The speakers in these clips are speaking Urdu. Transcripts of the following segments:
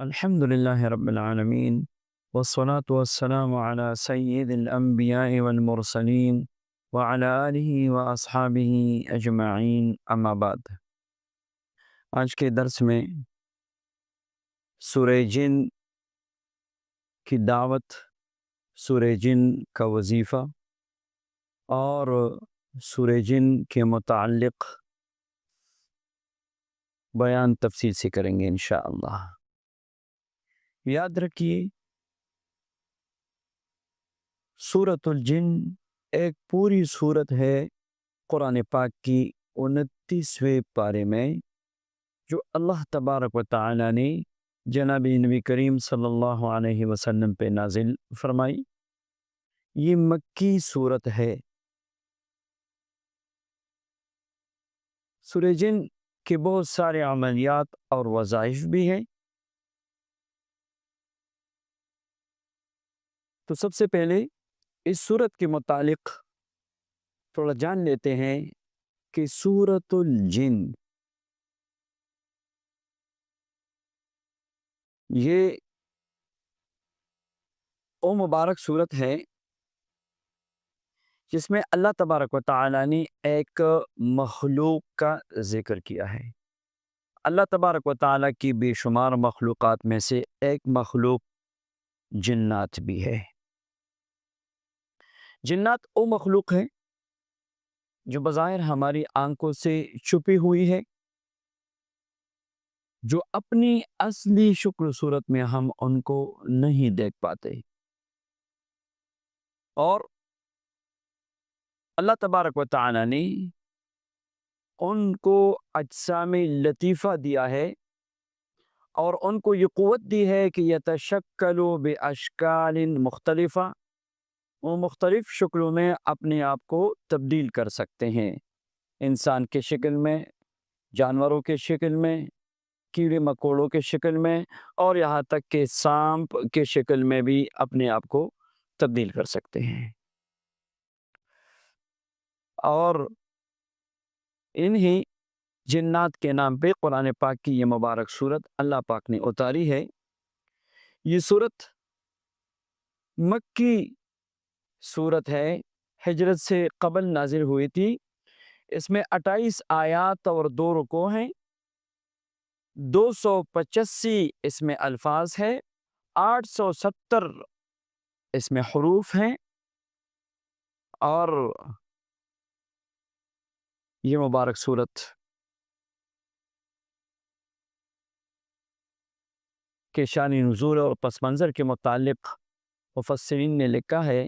الحمد لله رب العالمين والصلاة والسلام على سيد الأنبياء والمرسلين وعلى آله وأصحابه أجمعين أما بعد۔ آج کے درس میں سورہ جن کی دعوت، سورہ جن کا وظیفہ اور سورہ جن کے متعلق بیان تفصیل سے کریں گے انشاءاللہ۔ یاد رکھیے، سورۃ الجن ایک پوری سورت ہے قرآن پاک کی 29ویں پارے میں، جو اللہ تبارک و تعالی نے جناب نبی کریم صلی اللہ علیہ وسلم پہ نازل فرمائی۔ یہ مکی سورت ہے۔ سورہ جن کے بہت سارے عملیات اور وظائف بھی ہیں۔ تو سب سے پہلے اس سورت کے متعلق تھوڑا جان لیتے ہیں کہ سورۃ الجن یہ او مبارک صورت ہے جس میں اللہ تبارک و تعالی نے ایک مخلوق کا ذکر کیا ہے۔ اللہ تبارک و تعالی کی بے شمار مخلوقات میں سے ایک مخلوق جنات بھی ہے۔ جنات وہ مخلوق ہے جو بظاہر ہماری آنکھوں سے چھپی ہوئی ہے، جو اپنی اصلی شکل صورت میں ہم ان کو نہیں دیکھ پاتے، اور اللہ تبارک و تعالی نے ان کو اجسام لطیفہ دیا ہے اور ان کو یہ قوت دی ہے کہ یتشکلوا باشکال مختلفہ، وہ مختلف شکلوں میں اپنے آپ کو تبدیل کر سکتے ہیں، انسان کے شکل میں، جانوروں کے شکل میں، کیڑے مکوڑوں کے شکل میں، اور یہاں تک کہ سانپ کے شکل میں بھی اپنے آپ کو تبدیل کر سکتے ہیں۔ اور انہی جنات کے نام پہ قرآن پاک کی یہ مبارک صورت اللہ پاک نے اتاری ہے۔ یہ صورت مکی صورت ہے، ہجرت سے قبل نازل ہوئی تھی۔ اس میں 28 آیات اور 2 رکوع ہیں، 285 اس میں الفاظ ہے، 870 اس میں حروف ہیں، اور یہ مبارک صورت کے شان نزول اور پس منظر کے متعلق مفسرین نے لکھا ہے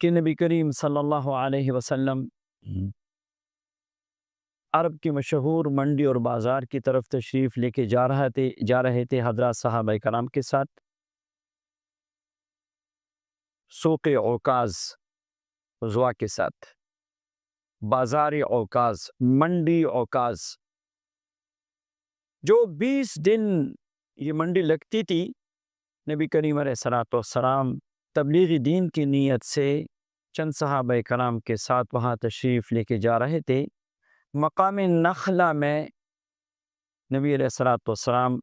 کہ نبی کریم صلی اللہ علیہ وسلم عرب کی مشہور منڈی اور بازار کی طرف تشریف لے کے جا رہے تھے حضرات صحابہ کرام کے ساتھ۔ سوق عکاظ زوا کے ساتھ، بازار عکاظ، منڈی عکاظ، جو 20 دن یہ منڈی لگتی تھی، نبی کریم علیہ الصلوۃ والسلام تبلیغ دین کی نیت سے چند صحابہ کرام کے ساتھ وہاں تشریف لے کے جا رہے تھے۔ مقام نخلہ میں نبی علیہ الصلوۃ والسلام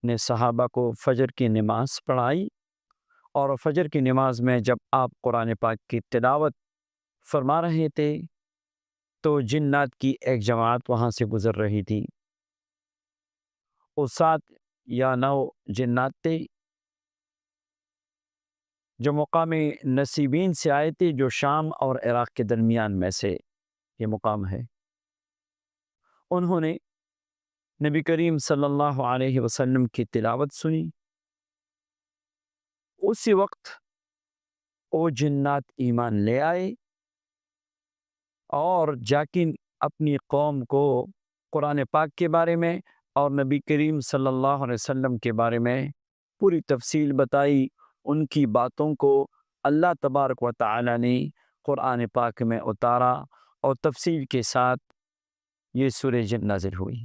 نے صحابہ کو فجر کی نماز پڑھائی، اور فجر کی نماز میں جب آپ قرآن پاک کی تلاوت فرما رہے تھے تو جنات کی ایک جماعت وہاں سے گزر رہی تھی۔ وہ 7 یا 9 جنات تھے جو مقام نصیبین سے آئے تھے، جو شام اور عراق کے درمیان میں سے یہ مقام ہے۔ انہوں نے نبی کریم صلی اللہ علیہ وسلم کی تلاوت سنی۔ اسی وقت وہ جنات ایمان لے آئے اور جا کے اپنی قوم کو قرآن پاک کے بارے میں اور نبی کریم صلی اللہ علیہ وسلم کے بارے میں پوری تفصیل بتائی۔ ان کی باتوں کو اللہ تبارک و تعالی نے قرآن پاک میں اتارا، اور تفصیل کے ساتھ یہ سورہ جن نازل ہوئی۔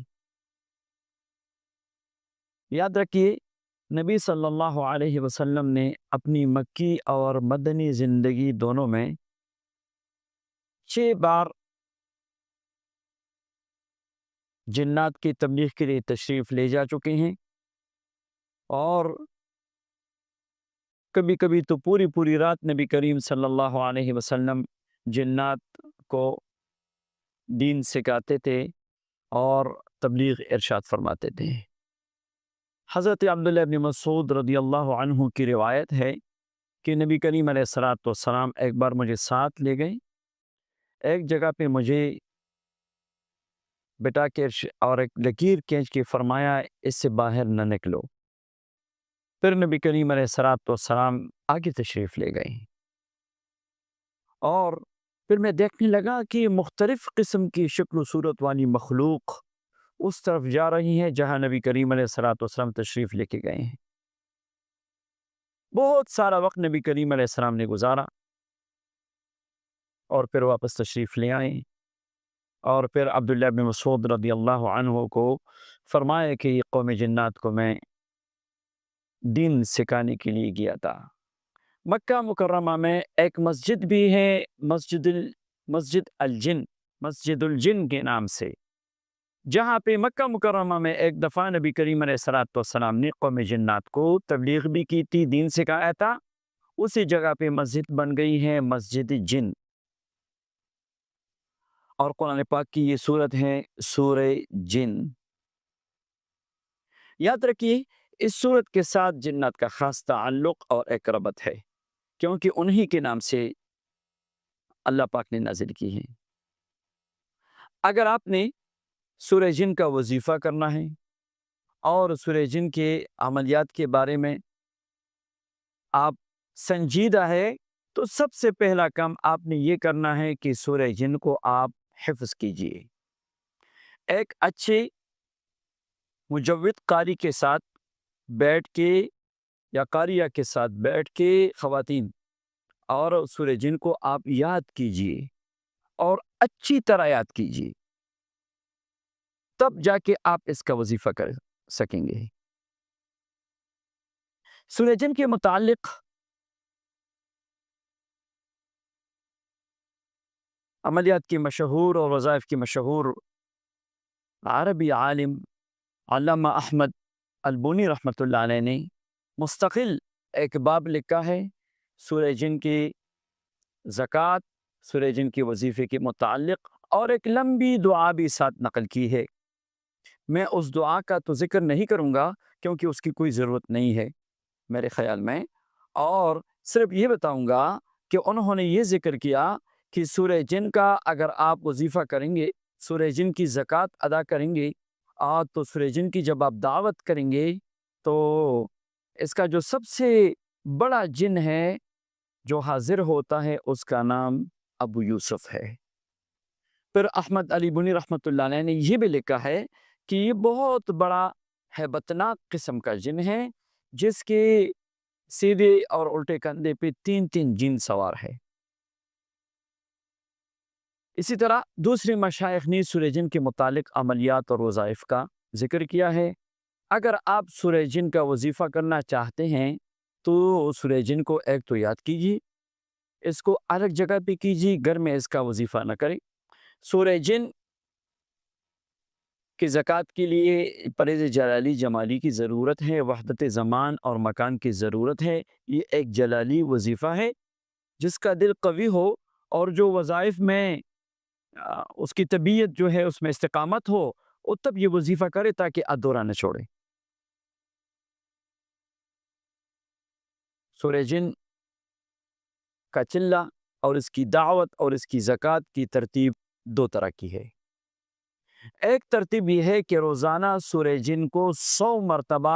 یاد رکھیے، نبی صلی اللہ علیہ وسلم نے اپنی مکی اور مدنی زندگی دونوں میں 6 بار جنات کی تبلیغ کے لیے تشریف لے جا چکے ہیں۔ اور کبھی کبھی تو پوری پوری رات نبی کریم صلی اللہ علیہ وسلم جنات کو دین سکھاتے تھے اور تبلیغ ارشاد فرماتے تھے۔ حضرت عبداللہ ابن مسعود رضی اللہ عنہ کی روایت ہے کہ نبی کریم علیہ السلام ایک بار مجھے ساتھ لے گئے، ایک جگہ پہ مجھے بٹا کے اور ایک لکیر کھینچ کے فرمایا اس سے باہر نہ نکلو۔ پھر نبی کریم علیہ السلام آگے تشریف لے گئے اور پھر میں دیکھنے لگا کہ مختلف قسم کی شکل و صورت والی مخلوق اس طرف جا رہی ہیں جہاں نبی کریم علیہ السلام تشریف لے کے گئے ہیں۔ بہت سارا وقت نبی کریم علیہ السلام نے گزارا اور پھر واپس تشریف لے آئے، اور پھر عبداللہ بن مسعود رضی اللہ عنہ کو فرمایا کہ یہ قوم جنات کو میں دین سکھانے کے لیے گیا تھا۔ مکہ مکرمہ میں ایک مسجد بھی ہے، مسجد الجن کے نام سے، جہاں پہ مکہ مکرمہ میں ایک دفعہ نبی کریم علیہ السلام نے قوم جنات کو تبلیغ بھی کی تھی، دین سکھایا تھا۔ اسی جگہ پہ مسجد بن گئی ہے مسجد جن، اور قرآن پاک کی یہ سورت ہے سورہ جن۔ یاد رکھیے اس سورت کے ساتھ جنات کا خاص تعلق اور ایک ربط ہے، کیونکہ انہی کے نام سے اللہ پاک نے نازل کی ہے۔ اگر آپ نے سورہ جن کا وظیفہ کرنا ہے اور سورہ جن کے عملیات کے بارے میں آپ سنجیدہ ہے، تو سب سے پہلا کام آپ نے یہ کرنا ہے کہ سورہ جن کو آپ حفظ کیجئے۔ ایک اچھے مجود قاری کے ساتھ بیٹھ کے یا قاریہ کے ساتھ بیٹھ کے خواتین اور سورہ جن کو آپ یاد کیجئے اور اچھی طرح یاد کیجئے، تب جا کے آپ اس کا وظیفہ کر سکیں گے۔ سورہ جن کے متعلق عملیات کی مشہور اور وظائف کی مشہور عربی عالم علامہ احمد البونی رحمۃ اللہ علیہ نے مستقل ایک باب لکھا ہے سورہ جن کی زکوٰۃ، سورہ جن کے وظیفے کے متعلق، اور ایک لمبی دعا بھی ساتھ نقل کی ہے۔ میں اس دعا کا تو ذکر نہیں کروں گا کیونکہ اس کی کوئی ضرورت نہیں ہے میرے خیال میں، اور صرف یہ بتاؤں گا کہ انہوں نے یہ ذکر کیا کہ سورہ جن کا اگر آپ وظیفہ کریں گے، سورہ جن کی زکوٰۃ ادا کریں گے، تو سورہ جن کی جب آپ دعوت کریں گے تو اس کا جو سب سے بڑا جن ہے جو حاضر ہوتا ہے اس کا نام ابو یوسف ہے۔ پھر احمد علی بنی رحمۃ اللہ علیہ نے یہ بھی لکھا ہے کہ یہ بہت بڑا ہیبتناک قسم کا جن ہے جس کے سیدھے اور الٹے کندھے پہ 3 جن سوار ہے۔ اسی طرح دوسرے مشائخ نے سورہ جن کے متعلق عملیات اور وظائف کا ذکر کیا ہے۔ اگر آپ سورہ جن کا وظیفہ کرنا چاہتے ہیں تو سورہ جن کو ایک تو یاد کیجیے، اس کو الگ جگہ پہ کیجیے، گھر میں اس کا وظیفہ نہ کریں۔ سورہ جن کی زکوٰۃ کے لیے پرہیز جلالی جمالی کی ضرورت ہے، وحدت زمان اور مکان کی ضرورت ہے۔ یہ ایک جلالی وظیفہ ہے، جس کا دل قوی ہو اور جو وظائف میں اس کی طبیعت جو ہے اس میں استقامت ہو، اور تب یہ وظیفہ کرے تاکہ ادھورا نہ چھوڑے۔ سورہ جن کا چلہ اور اس کی دعوت اور اس کی زکوٰۃ کی ترتیب 2 طرح کی ہے۔ ایک ترتیب یہ ہے کہ روزانہ سورہ جن کو 100 مرتبہ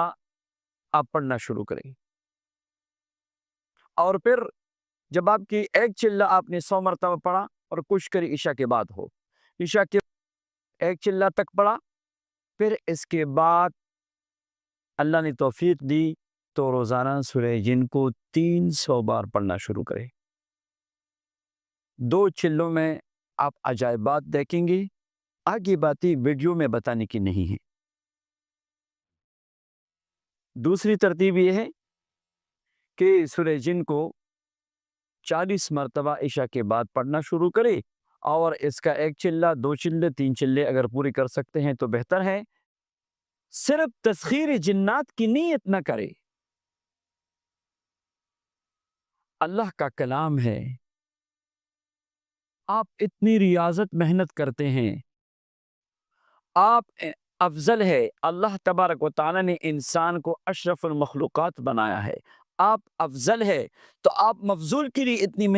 آپ پڑھنا شروع کریں، اور پھر جب آپ کی ایک چلہ آپ نے 100 مرتبہ پڑھا اور کچھ کری عشاء کے بعد ہو، عشاء کے ایک چلہ تک پڑھا، پھر اس کے بعد اللہ نے توفیق دی تو روزانہ سورہ جن کو 300 بار پڑھنا شروع کرے۔ 2 چلوں میں آپ عجائبات دیکھیں گے، آگے باتیں ویڈیو میں بتانے کی نہیں ہے۔ دوسری ترتیب یہ ہے کہ سورہ جن کو 40 مرتبہ عشاء کے بعد پڑھنا شروع کرے، اور اس کا ایک چلہ، 2 چلے، 3 چلے اگر پوری کر سکتے ہیں تو بہتر ہے۔ صرف تسخیر جنات کی نیت نہ کرے. اللہ کا کلام ہے، آپ اتنی ریاضت محنت کرتے ہیں، آپ افضل ہے. اللہ تبارک و تعالیٰ نے انسان کو اشرف المخلوقات بنایا ہے، آپ افضل ہے، تو آپ مفضول کے لیے اتنی محنت